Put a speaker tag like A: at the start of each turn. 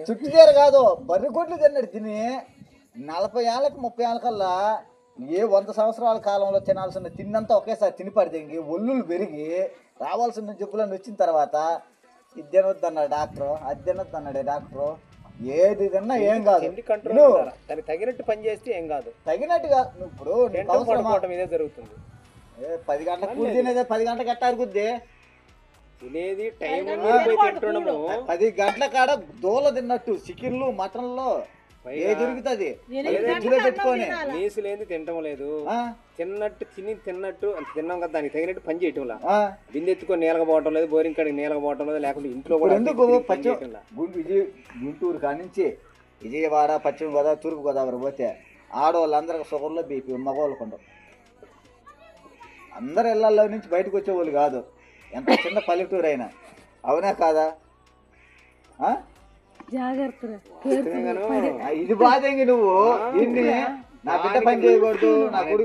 A: చుట్టు తీర కాదు బర్రె కొట్లు తిన్నాడు తిని 40 ఏళ్ళకి 30 ఏళ్ళకల్లా 100 సంవత్సరాల కాలంలో తినాల్సిన తిన్నంతా ఒకేసారి తినిపడితే ఇంక ఒళ్ళులు పెరిగి రావాల్సిన జబ్బులన్నీ వచ్చిన తర్వాత ఇది తినొద్దు అన్నాడు డాక్టరు, అది తినొద్దు అన్నాడు డాక్టరు. ఏది తిన్నా ఏం కాదు,
B: తగినట్టు పని చేస్తే ఏం కాదు.
A: తగినట్టుగా ఇప్పుడు 10 గంటలకు కూడి తినేది 10 గంటలకు ఎట్టా అరుగుద్ది
B: తినేది టైం
A: 10 గంటల కాడ దూల తిన్నట్టు చికెన్లు మటన్లు ఏ దొరుకుతుంది పెట్టుకొని
B: నీసు లేదు తినటం లేదు. తిన్నట్టు తిన్నాం కదా దానికి తగినట్టు పని చేయటంలా బిందె ఎత్తుకొని నీలకపోవటం లేదు, బోరింగ్ కాడికి నీలకపోవటం లేదు, లేకుంటే ఇంట్లో కూడా
A: ఎందుకు గుంటూరు కానించి విజయవాడ, పశ్చిమ గోదావరి, తూర్పు గోదావరి పోతే ఆడవాళ్ళందరికీ షుగర్లో బీపీ, మగవాళ్ళకు ఉండవు. అందరు ఇళ్లలో నుంచి బయటకు వచ్చేవాళ్ళు కాదు, ఎంత చిన్న పల్లెటూరు అయినా. అవునా కాదా? ఇది బాధ నువ్వు దీన్ని నా బిడ్డ పని చేయకూడదు, నా కొడుకు